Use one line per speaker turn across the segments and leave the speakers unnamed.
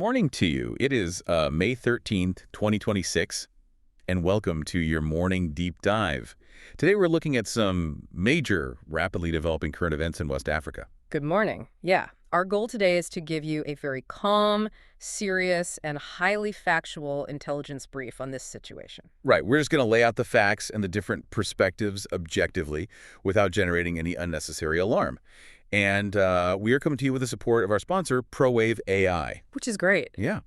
morning to you. It is May 13th, 2026, and welcome to your morning deep dive. Today we're looking at some major, rapidly developing current events in West Africa.
Good morning. Yeah, our goal today is to give you a very calm, serious, and highly factual intelligence brief on this situation.
Right, we're just going to lay out the facts and the different perspectives objectively without generating any unnecessary alarm. And we are coming to you with the support of our sponsor, ProWave AI.
Which is great.
Yeah.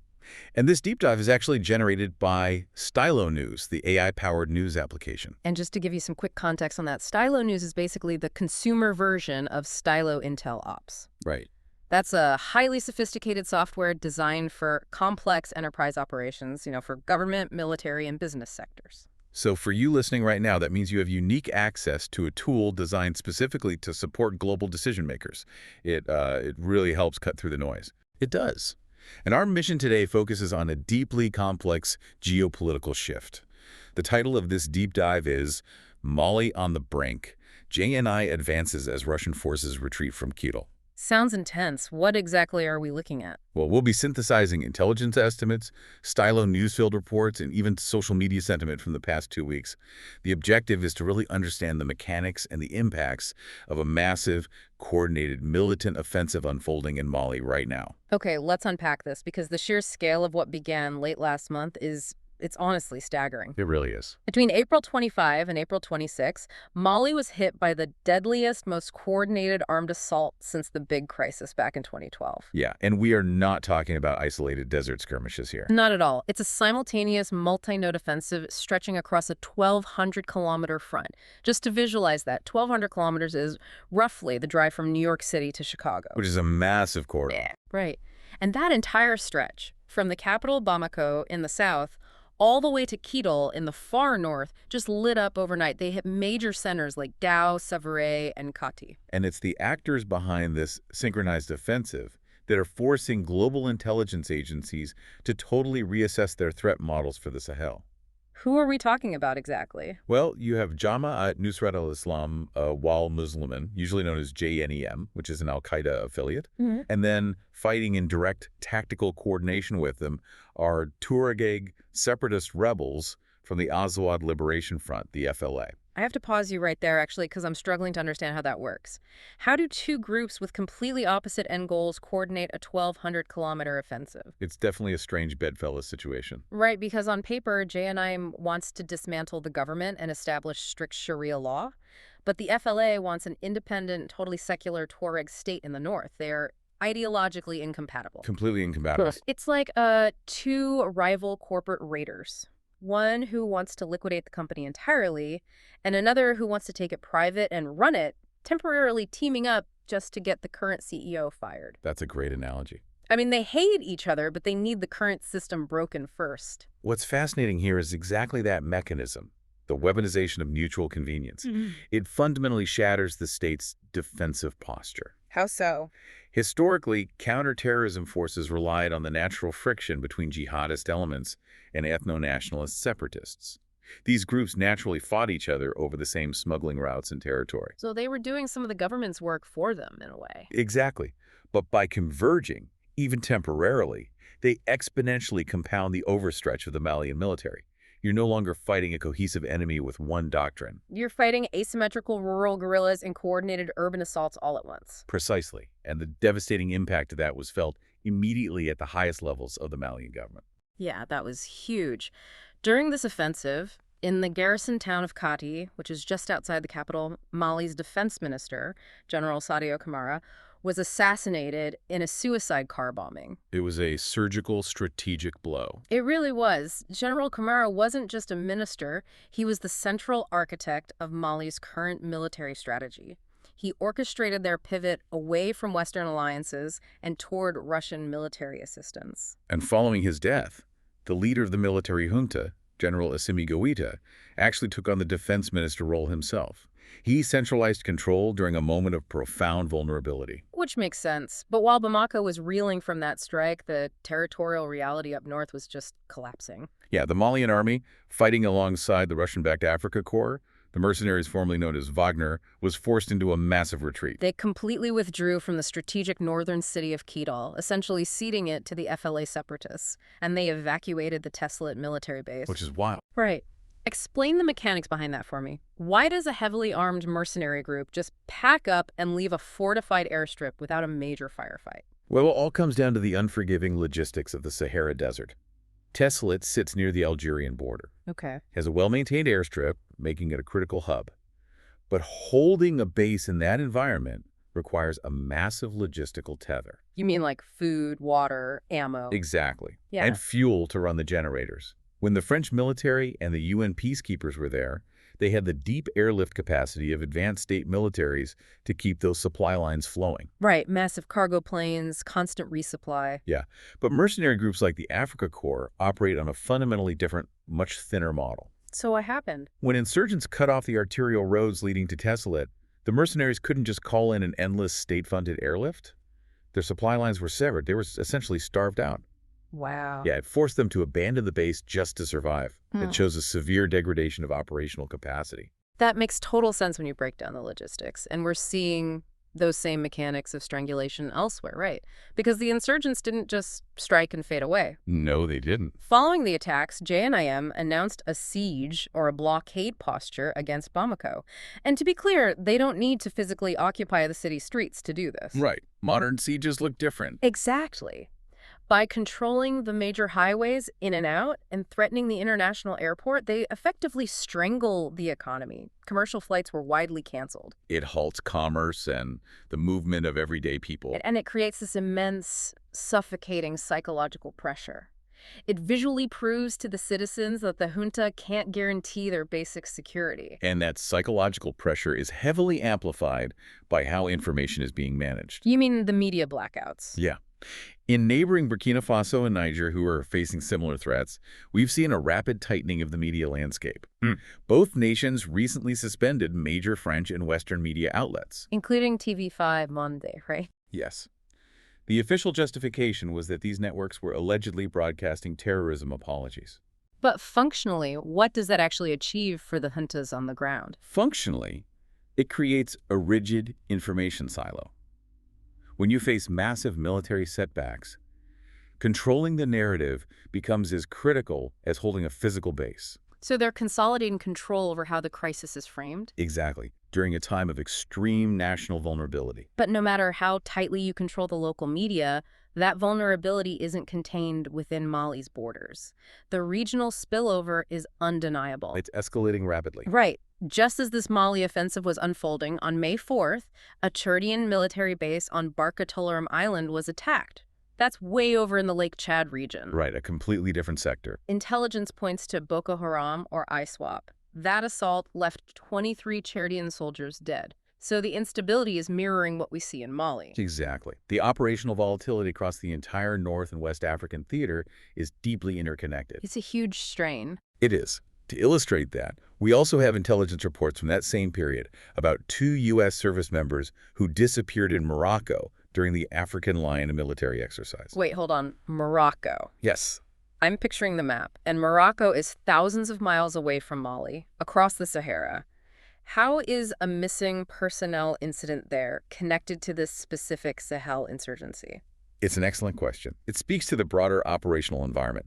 And this deep dive is actually generated by Stylo News, the AI-powered news application.
And just to give you some quick context on that, Stylo News is basically the consumer version of Stylo Intel Ops.
Right.
That's a highly sophisticated software designed for complex enterprise operations, for government, military, and business sectors.
So for you listening right now, that means you have unique access to a tool designed specifically to support global decision makers. It really helps cut through the noise. It does. And our mission today focuses on a deeply complex geopolitical shift. The title of this deep dive is Mali on the Brink. JNI advances as Russian forces retreat from Kidal.
Sounds intense. What exactly are we looking at?
Well, we'll be synthesizing intelligence estimates, Stylo newsfield reports, and even social media sentiment from the past 2 weeks. The objective is to really understand the mechanics and the impacts of a massive, coordinated, militant offensive unfolding in Mali right now.
Okay, let's unpack this, because the sheer scale of what began late last month it's honestly staggering.
It really is.
Between April 25 and April 26, Mali was hit by the deadliest, most coordinated armed assault since the big crisis back in 2012.
Yeah, and we are not talking about isolated desert skirmishes here.
Not at all. It's a simultaneous multi-node offensive stretching across a 1,200-kilometer front. Just to visualize that, 1,200 kilometers is roughly the drive from New York City to Chicago.
Which is a massive corridor.
Yeah, right. And that entire stretch, from the capital Bamako in the south all the way to Kidal in the far north, just lit up overnight. They hit major centers like Dao, Savare, and Kati.
And it's the actors behind this synchronized offensive that are forcing global intelligence agencies to totally reassess their threat models for the Sahel.
Who are we talking about exactly?
Well, you have Jama'at Nusrat al Islam wal Muslimin, usually known as JNIM, which is an al-Qaeda affiliate. And then fighting in direct tactical coordination with them are Tuareg separatist rebels from the Azawad Liberation Front, the FLA.
I have to pause you right there, actually, because I'm struggling to understand how that works. How do two groups with completely opposite end goals coordinate a 1,200-kilometer offensive?
It's definitely a strange bedfellow situation.
Right, because on paper, JNIM wants to dismantle the government and establish strict Sharia law, but the FLA wants an independent, totally secular Tuareg state in the north. They're ideologically incompatible.
Completely incompatible.
It's like two rival corporate raiders. One who wants to liquidate the company entirely, and another who wants to take it private and run it, temporarily teaming up just to get the current CEO fired.
That's a great analogy.
I mean, they hate each other, but they need the current system broken first.
What's fascinating here is exactly that mechanism, the weaponization of mutual convenience. It fundamentally shatters the state's defensive posture.
How so?
Historically, counterterrorism forces relied on the natural friction between jihadist elements and ethno-nationalist separatists. These groups naturally fought each other over the same smuggling routes and territory.
So they were doing some of the government's work for them, in a way.
Exactly. But by converging, even temporarily, they exponentially compound the overstretch of the Malian military. You're no longer fighting a cohesive enemy with one doctrine.
You're fighting asymmetrical rural guerrillas and coordinated urban assaults all at once.
Precisely. And the devastating impact of that was felt immediately at the highest levels of the Malian government.
Yeah, that was huge. During this offensive, in the garrison town of Kati, which is just outside the capital, Mali's defense minister, General Sadio Kamara, was assassinated in a suicide car bombing.
It was a surgical, strategic blow.
It really was. General Kamara wasn't just a minister, he was the central architect of Mali's current military strategy. He orchestrated their pivot away from Western alliances and toward Russian military assistance.
And following his death, the leader of the military junta, General Assimi Goïta, actually took on the defense minister role himself. He centralized control during a moment of profound vulnerability.
Which makes sense. But while Bamako was reeling from that strike, the territorial reality up north was just collapsing.
Yeah, the Malian army, fighting alongside the Russian-backed Africa Corps, The mercenaries formerly known as Wagner was forced into a massive retreat.
They completely withdrew from the strategic northern city of Kidal, essentially ceding it to the FLA separatists, and they evacuated the Teslit military base.
Which is wild.
Right. Explain the mechanics behind that for me. Why does a heavily armed mercenary group just pack up and leave a fortified airstrip without a major firefight?
Well, it all comes down to the unforgiving logistics of the Sahara Desert. Teslit sits near the Algerian border.
Okay.
Has a well-maintained airstrip, making it a critical hub. But holding a base in that environment requires a massive logistical tether.
You mean like food, water, ammo?
Exactly.
Yeah.
And fuel to run the generators. When the French military and the UN peacekeepers were there, they had the deep airlift capacity of advanced state militaries to keep those supply lines flowing.
Right, massive cargo planes, constant resupply.
Yeah, but mercenary groups like the Africa Corps operate on a fundamentally different, much thinner model.
So what happened?
When insurgents cut off the arterial roads leading to Teslit, the mercenaries couldn't just call in an endless state-funded airlift. Their supply lines were severed. They were essentially starved out.
Wow.
Yeah, it forced them to abandon the base just to survive. It shows a severe degradation of operational capacity.
That makes total sense when you break down the logistics. And we're seeing those same mechanics of strangulation elsewhere, right? Because the insurgents didn't just strike and fade away.
No, they didn't.
Following the attacks, JNIM announced a siege or a blockade posture against Bamako. And to be clear, they don't need to physically occupy the city's streets to do this.
Right. Modern sieges look different.
Exactly. By controlling the major highways in and out and threatening the international airport, they effectively strangle the economy. Commercial flights were widely canceled.
It halts commerce and the movement of everyday people.
And it creates this immense, suffocating psychological pressure. It visually proves to the citizens that the junta can't guarantee their basic security.
And that psychological pressure is heavily amplified by how information is being managed.
You mean the media blackouts?
Yeah. In neighboring Burkina Faso and Niger, who are facing similar threats, we've seen a rapid tightening of the media landscape. Both nations recently suspended major French and Western media outlets.
Including TV5 Monday, right?
Yes. The official justification was that these networks were allegedly broadcasting terrorism apologies.
But functionally, what does that actually achieve for the juntas on the ground?
Functionally, it creates a rigid information silo. When you face massive military setbacks, controlling the narrative becomes as critical as holding a physical base.
So they're consolidating control over how the crisis is framed?
Exactly, during a time of extreme national vulnerability.
But no matter how tightly you control the local media, that vulnerability isn't contained within Mali's borders. The regional spillover is undeniable.
It's escalating rapidly.
Right. Just as this Mali offensive was unfolding, on May 4th, a Chadian military base on Barkatolorum Island was attacked. That's way over in the Lake Chad region.
Right, a completely different sector.
Intelligence points to Boko Haram or ISWAP. That assault left 23 Chadian soldiers dead. So the instability is mirroring what we see in Mali.
Exactly. The operational volatility across the entire North and West African theater is deeply interconnected.
It's a huge strain.
It is. To illustrate that, we also have intelligence reports from that same period about 2 U.S. service members who disappeared in Morocco during the African Lion military exercise.
Wait, hold on. Morocco.
Yes.
I'm picturing the map, and Morocco is thousands of miles away from Mali, across the Sahara. How is a missing personnel incident there connected to this specific Sahel insurgency?
It's an excellent question. It speaks to the broader operational environment.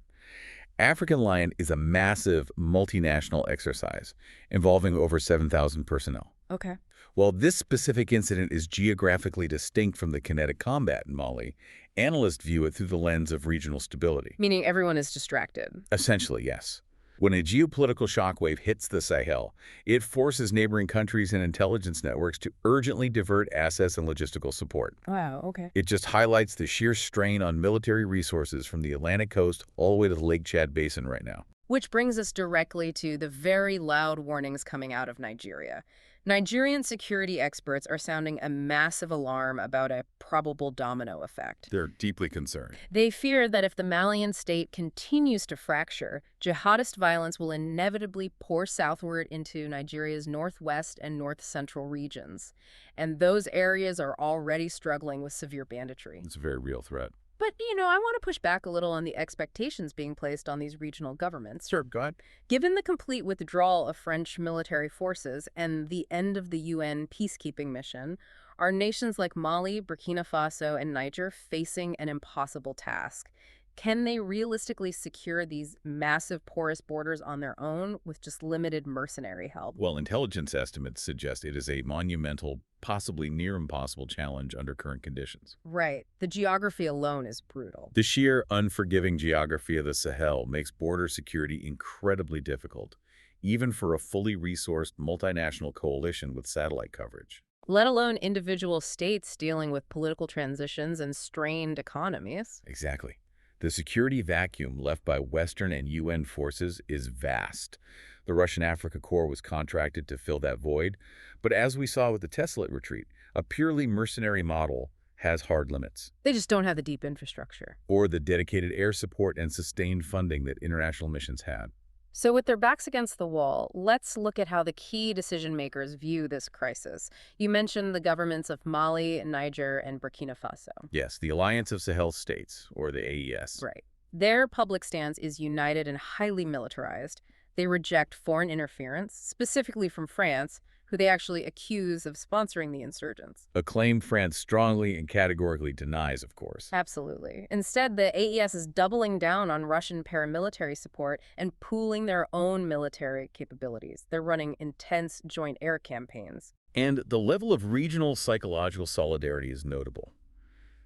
African Lion is a massive multinational exercise involving over 7,000 personnel.
Okay.
While this specific incident is geographically distinct from the kinetic combat in Mali, analysts view it through the lens of regional stability.
Meaning everyone is distracted.
Essentially, yes. When a geopolitical shockwave hits the Sahel, it forces neighboring countries and intelligence networks to urgently divert assets and logistical support.
Wow, okay.
It just highlights the sheer strain on military resources from the Atlantic coast all the way to the Lake Chad Basin right now.
Which brings us directly to the very loud warnings coming out of Nigeria. Nigerian security experts are sounding a massive alarm about a probable domino effect.
They're deeply concerned.
They fear that if the Malian state continues to fracture, jihadist violence will inevitably pour southward into Nigeria's northwest and north-central regions. And those areas are already struggling with severe banditry.
It's a very real threat.
But, I want to push back a little on the expectations being placed on these regional governments.
Sure, go ahead.
Given the complete withdrawal of French military forces and the end of the UN peacekeeping mission, are nations like Mali, Burkina Faso, and Niger facing an impossible task? Can they realistically secure these massive porous borders on their own with just limited mercenary help?
Well, intelligence estimates suggest it is a monumental, possibly near impossible challenge under current conditions.
Right. The geography alone is brutal.
The sheer unforgiving geography of the Sahel makes border security incredibly difficult, even for a fully resourced multinational coalition with satellite coverage.
Let alone individual states dealing with political transitions and strained economies.
Exactly. The security vacuum left by Western and UN forces is vast. The Russian Africa Corps was contracted to fill that void, but as we saw with the Tesla retreat, a purely mercenary model has hard limits,
They just don't have the deep infrastructure.
or the dedicated air support and sustained funding that international missions had.
So with their backs against the wall, let's look at how the key decision makers view this crisis. You mentioned the governments of Mali, Niger, and Burkina Faso.
Yes, the Alliance of Sahel States, or the AES.
Right. Their public stance is united and highly militarized. They reject foreign interference, specifically from France, who they actually accuse of sponsoring the insurgents.
A claim France strongly and categorically denies, of course.
Absolutely. Instead, the AES is doubling down on Russian paramilitary support and pooling their own military capabilities. They're running intense joint air campaigns.
And the level of regional psychological solidarity is notable.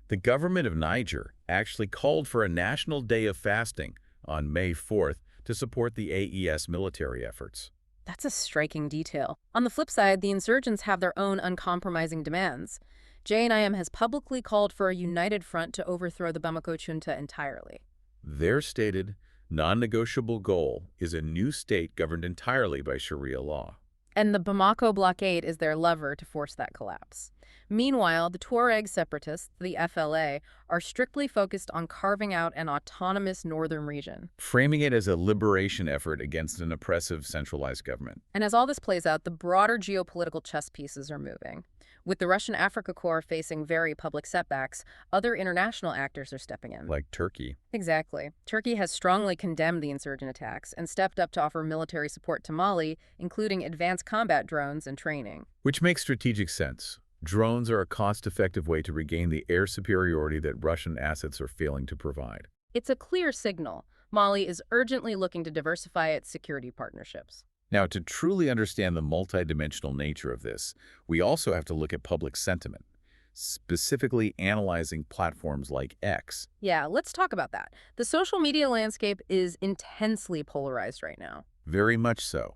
The government of Niger actually called for a national day of fasting on May 4th to support the AES military efforts.
That's a striking detail. On the flip side, the insurgents have their own uncompromising demands. JNIM has publicly called for a united front to overthrow the Bamako junta entirely.
Their stated, non-negotiable goal is a new state governed entirely by Sharia law.
And the Bamako blockade is their lever to force that collapse. Meanwhile, the Tuareg separatists, the FLA, are strictly focused on carving out an autonomous northern region.
Framing it as a liberation effort against an oppressive centralized government.
And as all this plays out, the broader geopolitical chess pieces are moving. With the Russian Africa Corps facing very public setbacks, other international actors are stepping in.
Like Turkey.
Exactly. Turkey has strongly condemned the insurgent attacks and stepped up to offer military support to Mali, including advanced combat drones and training.
Which makes strategic sense. Drones are a cost-effective way to regain the air superiority that Russian assets are failing to provide.
It's a clear signal. Mali is urgently looking to diversify its security partnerships.
Now, to truly understand the multidimensional nature of this, we also have to look at public sentiment, specifically analyzing platforms like X.
Yeah, let's talk about that. The social media landscape is intensely polarized right now.
Very much so.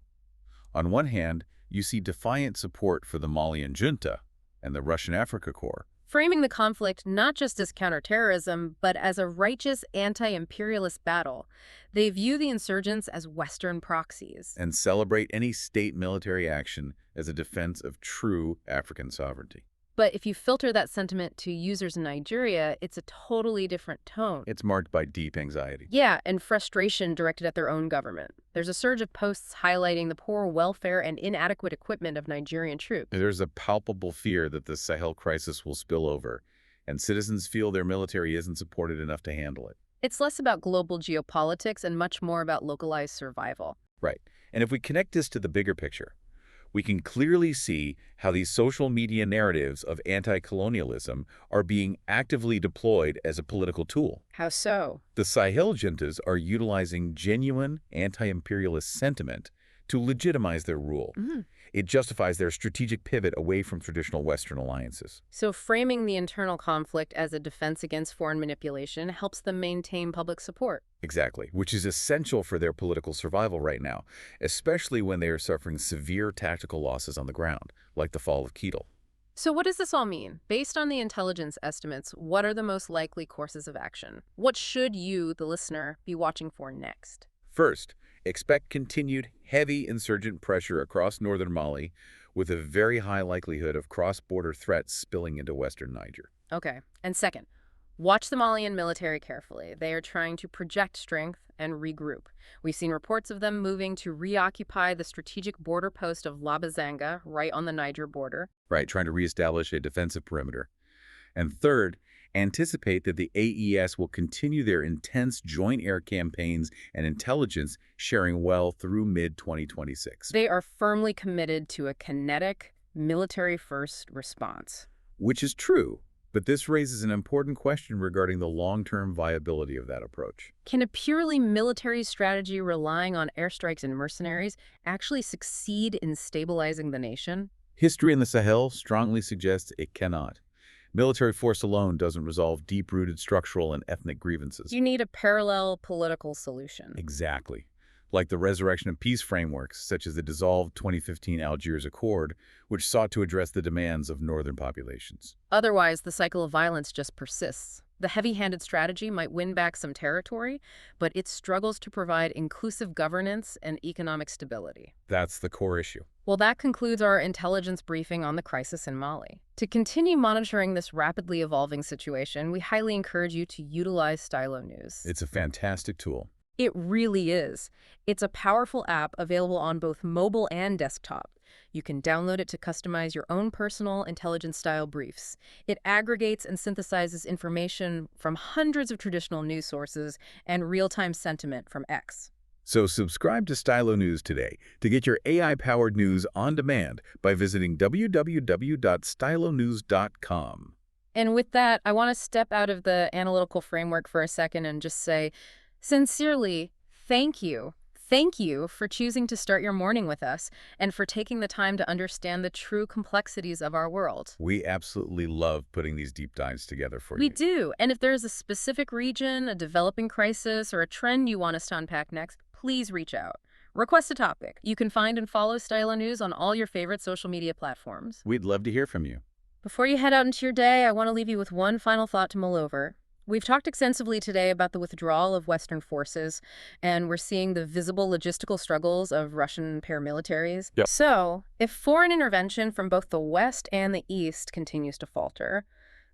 On one hand, you see defiant support for the Malian junta and the Russian Africa Corps,
Framing the conflict not just as counterterrorism, but as a righteous anti-imperialist battle. They view the insurgents as Western proxies.
and celebrate any state military action as a defense of true African sovereignty.
But if you filter that sentiment to users in Nigeria, it's a totally different tone.
It's marked by deep anxiety.
Yeah, and frustration directed at their own government. There's a surge of posts highlighting the poor welfare and inadequate equipment of Nigerian troops.
There's a palpable fear that the Sahel crisis will spill over, and citizens feel their military isn't supported enough to handle it.
It's less about global geopolitics and much more about localized survival.
Right. And if we connect this to the bigger picture, we can clearly see how these social media narratives of anti-colonialism are being actively deployed as a political tool.
How so?
The Sahel juntas are utilizing genuine anti-imperialist sentiment to legitimize their rule. It justifies their strategic pivot away from traditional Western alliances.
So framing the internal conflict as a defense against foreign manipulation helps them maintain public support.
Exactly, which is essential for their political survival right now, especially when they are suffering severe tactical losses on the ground, like the fall of Kidal.
So what does this all mean? Based on the intelligence estimates, what are the most likely courses of action? What should you, the listener, be watching for next?
First, expect continued heavy insurgent pressure across northern Mali, with a very high likelihood of cross-border threats spilling into western Niger.
Okay. And second, watch the Malian military carefully. They are trying to project strength and regroup. We've seen reports of them moving to reoccupy the strategic border post of Labazanga, right on the Niger border.
Right, trying to reestablish a defensive perimeter. And third, anticipate that the AES will continue their intense joint air campaigns and intelligence sharing well through mid-2026.
They are firmly committed to a kinetic, military-first response.
Which is true, but this raises an important question regarding the long-term viability of that approach.
Can a purely military strategy relying on airstrikes and mercenaries actually succeed in stabilizing the nation?
History in the Sahel strongly suggests it cannot. Military force alone doesn't resolve deep-rooted structural and ethnic grievances.
You need a parallel political solution.
Exactly. Like the resurrection of peace frameworks, such as the dissolved 2015 Algiers Accord, which sought to address the demands of northern populations.
Otherwise, the cycle of violence just persists. The heavy-handed strategy might win back some territory, but it struggles to provide inclusive governance and economic stability.
That's the core issue.
Well, that concludes our intelligence briefing on the crisis in Mali. To continue monitoring this rapidly evolving situation, we highly encourage you to utilize Stylo News.
It's a fantastic tool.
It really is. It's a powerful app available on both mobile and desktop. You can download it to customize your own personal intelligence-style briefs. It aggregates and synthesizes information from hundreds of traditional news sources and real-time sentiment from X.
So subscribe to Stylo News today to get your AI-powered news on demand by visiting www.stylonews.com.
And with that, I want to step out of the analytical framework for a second and just say, sincerely, thank you. Thank you for choosing to start your morning with us and for taking the time to understand the true complexities of our world.
We absolutely love putting these deep dives together for you.
We do. And if there's a specific region, a developing crisis, or a trend you want us to unpack next, please reach out. Request a topic. You can find and follow Stylo News on all your favorite social media platforms.
We'd love to hear from you.
Before you head out into your day, I want to leave you with one final thought to mull over. We've talked extensively today about the withdrawal of Western forces, and we're seeing the visible logistical struggles of Russian paramilitaries.
Yep.
So, if foreign intervention from both the West and the East continues to falter,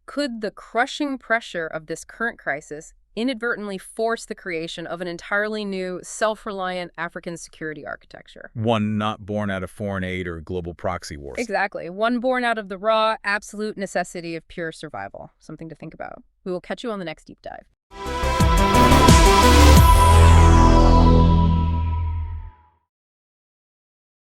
could the crushing pressure of this current crisis inadvertently force the creation of an entirely new, self-reliant African security architecture?
One not born out of foreign aid or global proxy wars.
Exactly. One born out of the raw, absolute necessity of pure survival. Something to think about. We will catch you on the next deep dive.